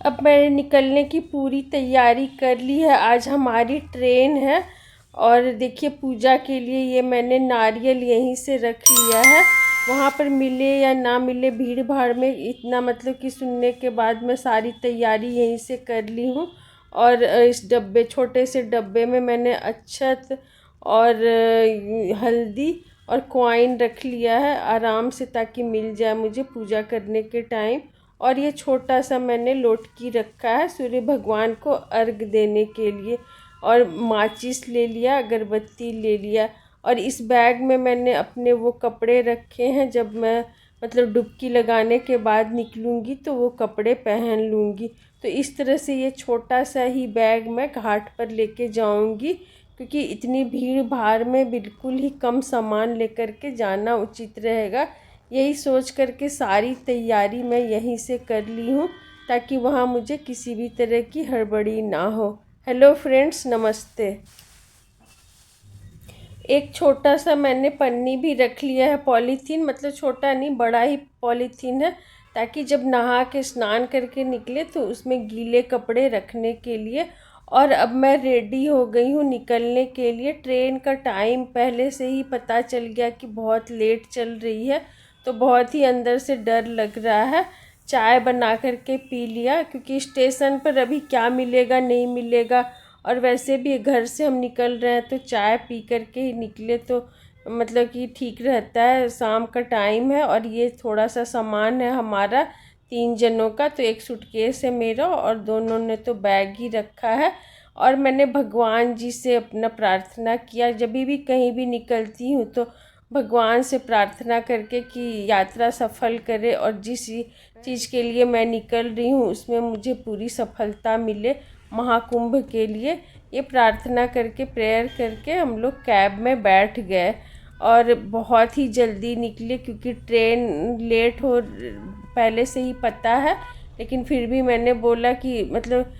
अब मैंने निकलने की पूरी तैयारी कर ली है। आज हमारी ट्रेन है और देखिए पूजा के लिए ये मैंने नारियल यहीं से रख लिया है। वहाँ पर मिले या ना मिले, भीड़ भाड़ में इतना मतलब कि सुनने के बाद मैं सारी तैयारी यहीं से कर ली हूँ। और इस डब्बे, छोटे से डब्बे में मैंने अक्षत और हल्दी और कॉइन रख लिया है आराम से, ताकि मिल जाए मुझे पूजा करने के टाइम। और ये छोटा सा मैंने लोटकी रखा है सूर्य भगवान को अर्घ देने के लिए। और माचिस ले लिया, अगरबत्ती ले लिया। और इस बैग में मैंने अपने वो कपड़े रखे हैं, जब मैं मतलब डुबकी लगाने के बाद निकलूँगी तो वो कपड़े पहन लूँगी। तो इस तरह से ये छोटा सा ही बैग मैं घाट पर लेके जाऊँगी, क्योंकि इतनी भीड़ भाड़ में बिल्कुल ही कम सामान लेकर के जाना उचित रहेगा। यही सोच कर के सारी तैयारी मैं यहीं से कर ली हूँ, ताकि वहाँ मुझे किसी भी तरह की हड़बड़ी ना हो। हेलो फ्रेंड्स, नमस्ते। एक छोटा सा मैंने पन्नी भी रख लिया है, पॉलीथीन, मतलब छोटा नहीं बड़ा ही पॉलीथीन है, ताकि जब नहा के स्नान करके निकले तो उसमें गीले कपड़े रखने के लिए। और अब मैं रेडी हो गई हूँ निकलने के लिए। ट्रेन का टाइम पहले से ही पता चल गया कि बहुत लेट चल रही है, तो बहुत ही अंदर से डर लग रहा है। चाय बना करके पी लिया, क्योंकि स्टेशन पर अभी क्या मिलेगा नहीं मिलेगा, और वैसे भी घर से हम निकल रहे हैं तो चाय पी करके ही निकले तो मतलब कि ठीक रहता है। शाम का टाइम है और ये थोड़ा सा सामान है हमारा 3 जनों का, तो एक सूटकेस है मेरा और दोनों ने तो बैग ही रखा है। और मैंने भगवान जी से अपना प्रार्थना किया, जब भी कहीं भी निकलती हूँ तो भगवान से प्रार्थना करके कि यात्रा सफल करे, और जिस चीज़ के लिए मैं निकल रही हूँ उसमें मुझे पूरी सफलता मिले। महाकुंभ के लिए ये प्रार्थना करके, प्रेयर करके हम लोग कैब में बैठ गए और बहुत ही जल्दी निकले, क्योंकि ट्रेन लेट हो पहले से ही पता है। लेकिन फिर भी मैंने बोला कि मतलब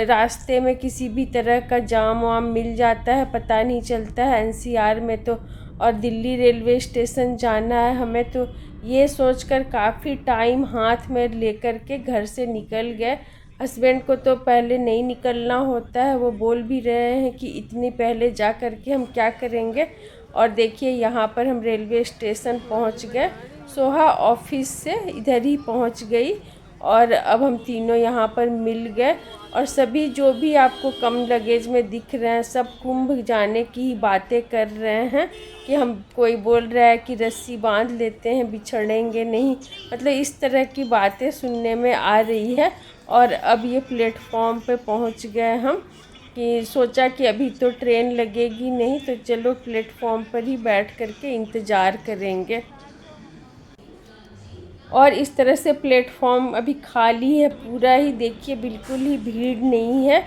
रास्ते में किसी भी तरह का जाम वाम मिल जाता है, पता नहीं चलता है एनसीआर में तो। और दिल्ली रेलवे स्टेशन जाना है हमें, तो ये सोचकर काफ़ी टाइम हाथ में लेकर के घर से निकल गए। हस्बैंड को तो पहले नहीं निकलना होता है, वो बोल भी रहे हैं कि इतनी पहले जा कर के हम क्या करेंगे। और देखिए यहाँ पर हम रेलवे स्टेशन पहुँच गए। सोहा ऑफिस से इधर ही पहुँच गई, और अब हम तीनों यहाँ पर मिल गए। और सभी जो भी आपको कम लगेज में दिख रहे हैं, सब कुंभ जाने की ही बातें कर रहे हैं। कि हम, कोई बोल रहा है कि रस्सी बांध लेते हैं, बिछड़ेंगे नहीं, मतलब इस तरह की बातें सुनने में आ रही है। और अब ये प्लेटफॉर्म पे पहुंच गए हम, कि सोचा कि अभी तो ट्रेन लगेगी नहीं, तो चलो प्लेटफॉर्म पर ही बैठ करके इंतज़ार करेंगे। और इस तरह से प्लेटफॉर्म अभी खाली है पूरा ही, देखिए बिल्कुल ही भीड़ नहीं है।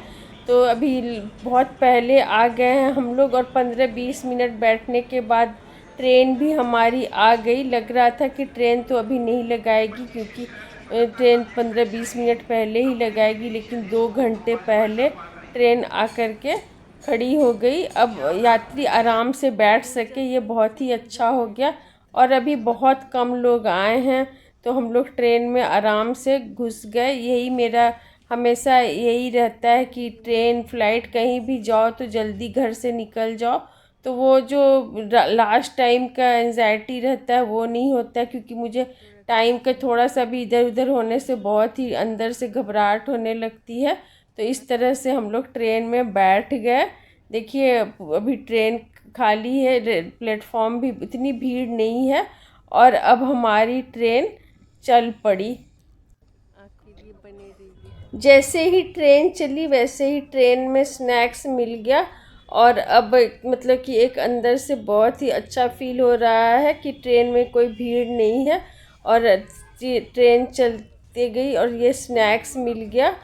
तो अभी बहुत पहले आ गए हैं हम लोग, और 15-20 मिनट बैठने के बाद ट्रेन भी हमारी आ गई। लग रहा था कि ट्रेन तो अभी नहीं लगाएगी, क्योंकि ट्रेन 15-20 मिनट पहले ही लगाएगी, लेकिन 2 घंटे पहले ट्रेन आकर के खड़ी हो गई। अब यात्री आराम से बैठ सके, ये बहुत ही अच्छा हो गया। और अभी बहुत कम लोग आए हैं, तो हम लोग ट्रेन में आराम से घुस गए। यही मेरा हमेशा यही रहता है कि ट्रेन फ्लाइट कहीं भी जाओ तो जल्दी घर से निकल जाओ, तो वो जो लास्ट टाइम का एंजाइटी रहता है वो नहीं होता है। क्योंकि मुझे टाइम का थोड़ा सा भी इधर उधर होने से बहुत ही अंदर से घबराहट होने लगती है। तो इस तरह से हम लोग ट्रेन में बैठ गए। देखिए अभी ट्रेन खाली है, प्लेटफॉर्म भी इतनी भीड़ नहीं है। और अब हमारी ट्रेन चल पड़ी। आपके लिए बने रहिए। जैसे ही ट्रेन चली वैसे ही ट्रेन में स्नैक्स मिल गया। और अब मतलब कि एक अंदर से बहुत ही अच्छा फील हो रहा है कि ट्रेन में कोई भीड़ नहीं है, और ट्रेन चलते गई और ये स्नैक्स मिल गया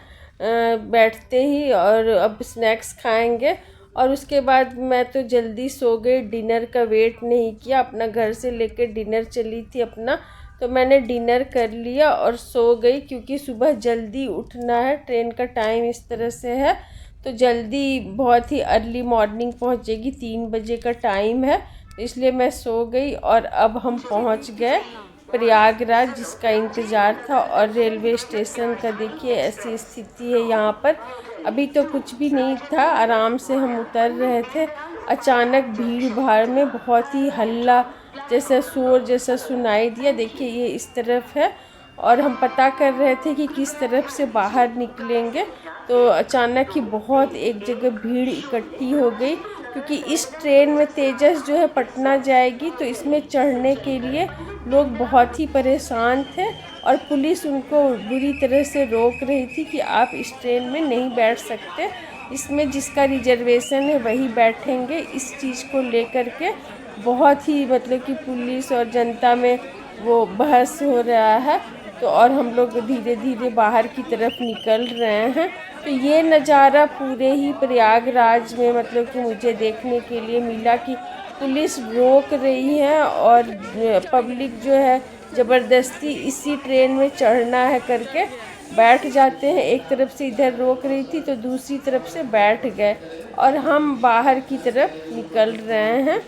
बैठते ही। और अब स्नैक्स खाएंगे, और उसके बाद मैं तो जल्दी सो गई, डिनर का वेट नहीं किया। अपना घर से लेकर डिनर चली थी अपना, तो मैंने डिनर कर लिया और सो गई, क्योंकि सुबह जल्दी उठना है। ट्रेन का टाइम इस तरह से है, तो जल्दी बहुत ही अर्ली मॉर्निंग पहुंचेगी, 3 बजे का टाइम है, इसलिए मैं सो गई। और अब हम पहुंच गए प्रयागराज जिसका इंतज़ार था। और रेलवे स्टेशन का देखिए ऐसी स्थिति है यहाँ पर। अभी तो कुछ भी नहीं था, आराम से हम उतर रहे थे, अचानक भीड़ भाड़ में बहुत ही हल्ला जैसा शोर जैसा सुनाई दिया। देखिए ये इस तरफ है और हम पता कर रहे थे कि किस तरफ से बाहर निकलेंगे, तो अचानक ही बहुत एक जगह भीड़ इकट्ठी हो गई, क्योंकि इस ट्रेन में तेजस जो है पटना जाएगी, तो इसमें चढ़ने के लिए लोग बहुत ही परेशान थे और पुलिस उनको बुरी तरह से रोक रही थी कि आप इस ट्रेन में नहीं बैठ सकते, इसमें जिसका रिजर्वेशन है वही बैठेंगे। इस चीज़ को लेकर के बहुत ही मतलब कि पुलिस और जनता में वो बहस हो रहा है। तो और हम लोग धीरे धीरे बाहर की तरफ निकल रहे हैं। तो ये नज़ारा पूरे ही प्रयागराज में मतलब कि मुझे देखने के लिए मिला कि पुलिस रोक रही है और पब्लिक जो है ज़बरदस्ती इसी ट्रेन में चढ़ना है करके बैठ जाते हैं। एक तरफ से इधर रोक रही थी तो दूसरी तरफ से बैठ गए और हम बाहर की तरफ निकल रहे हैं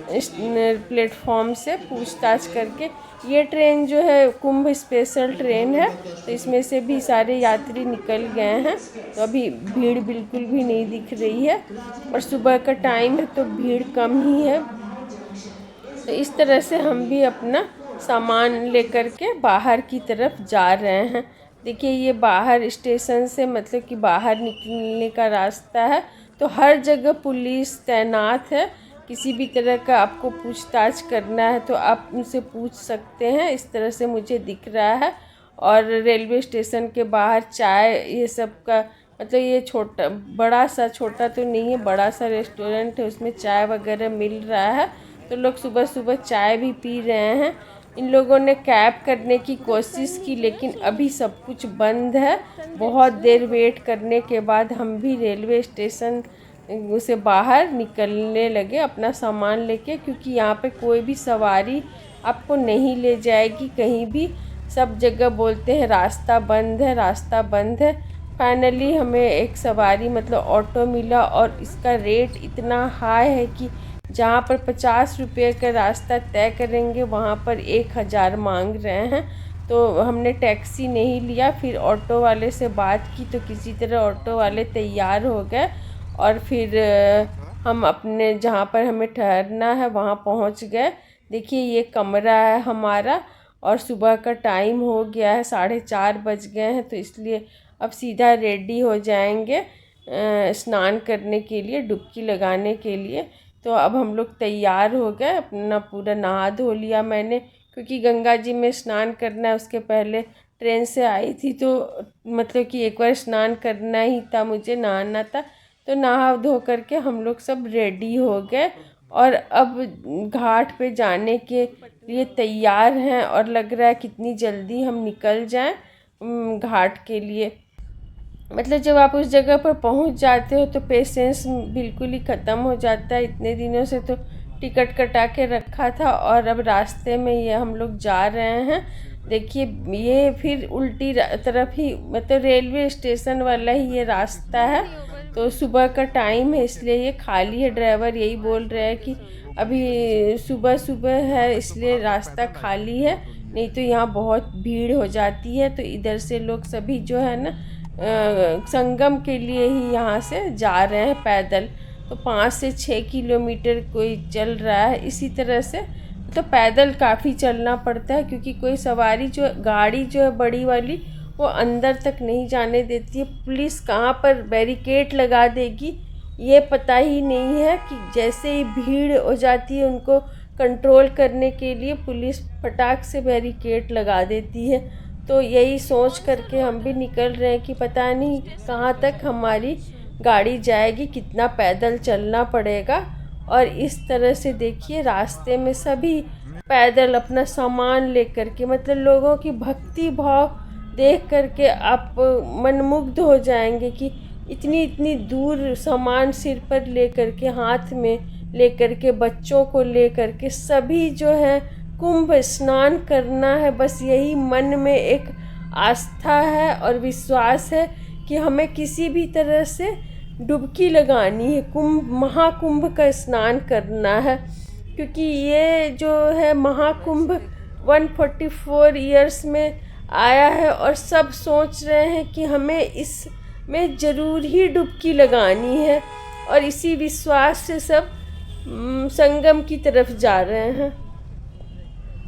इस प्लेटफॉर्म से पूछताछ करके। ये ट्रेन जो है कुंभ स्पेशल ट्रेन है, तो इसमें से भी सारे यात्री निकल गए हैं, तो अभी भीड़ बिल्कुल भी नहीं दिख रही है और सुबह का टाइम है तो भीड़ कम ही है। तो इस तरह से हम भी अपना सामान लेकर के बाहर की तरफ जा रहे हैं। देखिए ये बाहर स्टेशन से मतलब कि बाहर निकलने का रास्ता है, तो हर जगह पुलिस तैनात है। किसी भी तरह का आपको पूछताछ करना है तो आप उनसे पूछ सकते हैं, इस तरह से मुझे दिख रहा है। और रेलवे स्टेशन के बाहर चाय ये सब का मतलब ये छोटा बड़ा सा, छोटा तो नहीं है, बड़ा सा रेस्टोरेंट है, उसमें चाय वगैरह मिल रहा है, तो लोग सुबह सुबह चाय भी पी रहे हैं। इन लोगों ने कैब करने की कोशिश की लेकिन अभी सब कुछ बंद है। बहुत देर वेट करने के बाद हम भी रेलवे स्टेशन से बाहर निकलने लगे अपना सामान लेके, क्योंकि यहाँ पे कोई भी सवारी आपको नहीं ले जाएगी कहीं भी। सब जगह बोलते हैं रास्ता बंद है, रास्ता बंद है। फाइनली हमें एक सवारी मतलब ऑटो मिला और इसका रेट इतना हाई है कि जहाँ पर 50 रुपये का रास्ता तय करेंगे वहाँ पर 1000 मांग रहे हैं। तो हमने टैक्सी नहीं लिया, फिर ऑटो वाले से बात की तो किसी तरह ऑटो वाले तैयार हो गए और फिर हम अपने जहाँ पर हमें ठहरना है वहाँ पहुँच गए। देखिए ये कमरा है हमारा और सुबह का टाइम हो गया है, 4:30 बज गए हैं, तो इसलिए अब सीधा रेडी हो जाएंगे स्नान करने के लिए, डुबकी लगाने के लिए। तो अब हम लोग तैयार हो गए, अपना पूरा नहा धो लिया मैंने, क्योंकि गंगा जी में स्नान करना है। उसके पहले ट्रेन से आई थी तो मतलब कि एक बार स्नान करना ही था, मुझे नहाना था, तो नहा धो करके हम लोग सब रेडी हो गए और अब घाट पे जाने के लिए तैयार हैं और लग रहा है कितनी जल्दी हम निकल जाएं घाट के लिए। मतलब जब आप उस जगह पर पहुंच जाते हो तो पेशेंस बिल्कुल ही ख़त्म हो जाता है। इतने दिनों से तो टिकट कटा के रखा था और अब रास्ते में ये हम लोग जा रहे हैं। देखिए ये फिर उल्टी तरफ ही मतलब रेलवे स्टेशन वाला ही ये रास्ता है, तो सुबह का टाइम है इसलिए ये खाली है। ड्राइवर यही बोल रहे हैं कि अभी सुबह सुबह है इसलिए रास्ता खाली है, नहीं तो यहाँ बहुत भीड़ हो जाती है। तो इधर से लोग सभी जो है ना संगम के लिए ही यहाँ से जा रहे हैं पैदल। तो 5 से 6 किलोमीटर कोई चल रहा है, इसी तरह से तो पैदल काफ़ी चलना पड़ता है, क्योंकि कोई सवारी जो गाड़ी जो है बड़ी वाली वो अंदर तक नहीं जाने देती है। पुलिस कहाँ पर बैरिकेड लगा देगी ये पता ही नहीं है, कि जैसे ही भीड़ हो जाती है उनको कंट्रोल करने के लिए पुलिस फटाक से बैरिकेड लगा देती है। तो यही सोच करके हम भी निकल रहे हैं कि पता नहीं कहाँ तक हमारी गाड़ी जाएगी, कितना पैदल चलना पड़ेगा। और इस तरह से देखिए रास्ते में सभी पैदल अपना सामान लेकर के, मतलब लोगों की भक्ति भाव देख करके आप मनमुग्ध हो जाएंगे कि इतनी इतनी दूर सामान सिर पर लेकर के, हाथ में लेकर के, बच्चों को लेकर के सभी जो है कुंभ स्नान करना है। बस यही मन में एक आस्था है और विश्वास है कि हमें किसी भी तरह से डुबकी लगानी है, कुंभ महाकुंभ का स्नान करना है, क्योंकि ये जो है महाकुंभ 144 ईयर्स में आया है और सब सोच रहे हैं कि हमें इसमें ज़रूर ही डुबकी लगानी है, और इसी विश्वास से सब संगम की तरफ जा रहे हैं।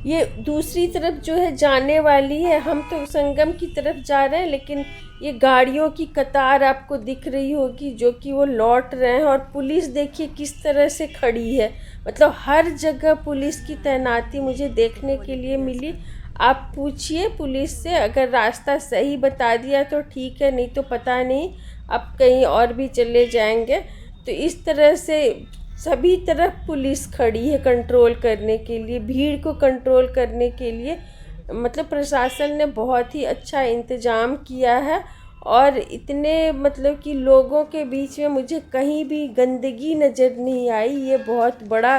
ये दूसरी तरफ जो है जाने वाली है, हम तो संगम की तरफ जा रहे हैं, लेकिन ये गाड़ियों की कतार आपको दिख रही होगी जो कि वो लौट रहे हैं। और पुलिस देखिए किस तरह से खड़ी है, मतलब हर जगह पुलिस की तैनाती मुझे देखने के लिए मिली। आप पूछिए पुलिस से, अगर रास्ता सही बता दिया तो ठीक है, नहीं तो पता नहीं आप कहीं और भी चले जाएंगे। तो इस तरह से सभी तरफ पुलिस खड़ी है कंट्रोल करने के लिए, भीड़ को कंट्रोल करने के लिए। मतलब प्रशासन ने बहुत ही अच्छा इंतज़ाम किया है, और इतने मतलब कि लोगों के बीच में मुझे कहीं भी गंदगी नज़र नहीं आई। ये बहुत बड़ा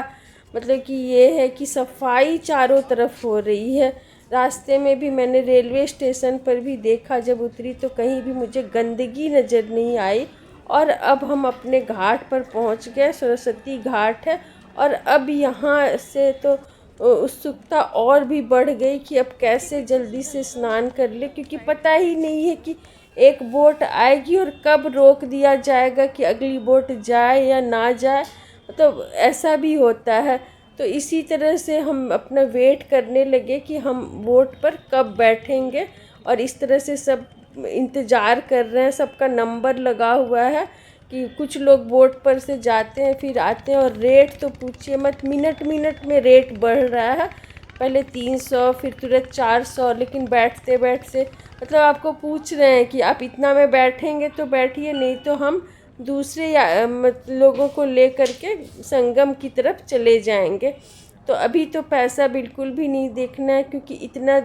मतलब कि ये है कि सफाई चारों तरफ हो रही है। रास्ते में भी मैंने रेलवे स्टेशन पर भी देखा, जब उतरी तो कहीं भी मुझे गंदगी नज़र नहीं आई। और अब हम अपने घाट पर पहुंच गए, सरस्वती घाट है। और अब यहाँ से तो उत्सुकता और भी बढ़ गई कि अब कैसे जल्दी से स्नान कर ले, क्योंकि पता ही नहीं है कि एक बोट आएगी और कब रोक दिया जाएगा कि अगली बोट जाए या ना जाए। तो ऐसा भी होता है। तो इसी तरह से हम अपना वेट करने लगे कि हम बोट पर कब बैठेंगे, और इस तरह से सब इंतज़ार कर रहे हैं। सबका नंबर लगा हुआ है कि कुछ लोग बोट पर से जाते हैं फिर आते हैं। और रेट तो पूछिए मत, मिनट मिनट में रेट बढ़ रहा है। पहले 300, फिर तुरंत 400, लेकिन बैठते बैठते मतलब आपको पूछ रहे हैं कि आप इतना में बैठेंगे तो बैठिए, नहीं तो हम दूसरे लोगों को ले कर के संगम की तरफ चले जाएंगे। तो अभी तो पैसा बिल्कुल भी नहीं देखना है, क्योंकि इतना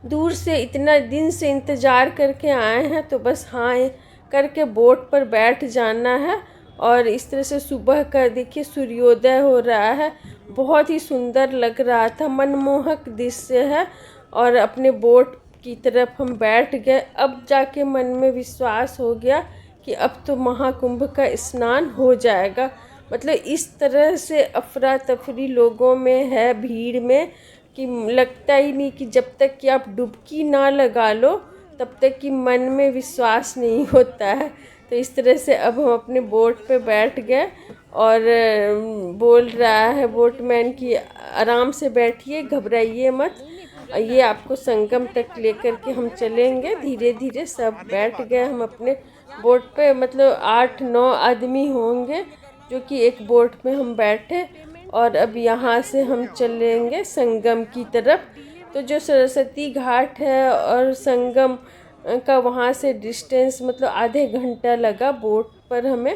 दूर से इतना दिन से इंतज़ार करके आए हैं, तो बस हाँ करके बोट पर बैठ जाना है। और इस तरह से सुबह का देखिए सूर्योदय हो रहा है, बहुत ही सुंदर लग रहा था, मनमोहक दृश्य है। और अपने बोट की तरफ हम बैठ गए। अब जाके मन में विश्वास हो गया कि अब तो महाकुंभ का स्नान हो जाएगा। मतलब इस तरह से अफरा तफरी लोगों में है, भीड़ में, कि लगता ही नहीं कि जब तक कि आप डुबकी ना लगा लो तब तक कि मन में विश्वास नहीं होता है। तो इस तरह से अब हम अपने बोट पे बैठ गए, और बोल रहा है बोटमैन कि आराम से बैठिए, घबराइए मत, ये आपको संगम तक लेकर के हम चलेंगे। धीरे धीरे सब बैठ गए हम अपने बोट पे। मतलब 8-9 आदमी होंगे जो कि एक बोट में हम बैठे। और अब यहाँ से हम चलेंगे संगम की तरफ। तो जो सरस्वती घाट है और संगम का वहाँ से डिस्टेंस मतलब आधे घंटा लगा बोट पर हमें।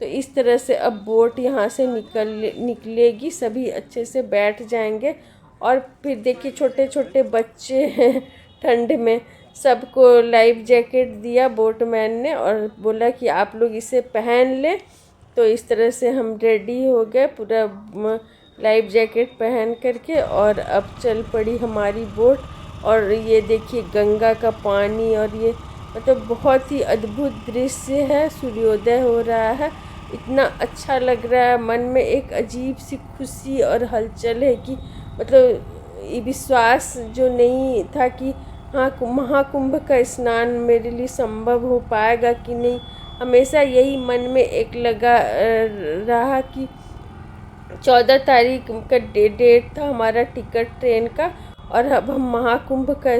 तो इस तरह से अब बोट यहाँ से निकलेगी, सभी अच्छे से बैठ जाएंगे। और फिर देखिए छोटे छोटे बच्चे हैं, ठंड में सबको लाइफ जैकेट दिया बोटमैन ने और बोला कि आप लोग इसे पहन लें। तो इस तरह से हम रेडी हो गए पूरा लाइफ जैकेट पहन करके, और अब चल पड़ी हमारी बोट। और ये देखिए गंगा का पानी, और ये मतलब बहुत ही अद्भुत दृश्य है। सूर्योदय हो रहा है, इतना अच्छा लग रहा है, मन में एक अजीब सी खुशी और हलचल है कि मतलब ये विश्वास जो नहीं था कि हाँ महाकुंभ का स्नान मेरे लिए संभव हो पाएगा कि नहीं। हमेशा यही मन में एक लगा रहा कि 14 तारीख का डेट था हमारा टिकट ट्रेन का, और अब हम महाकुंभ का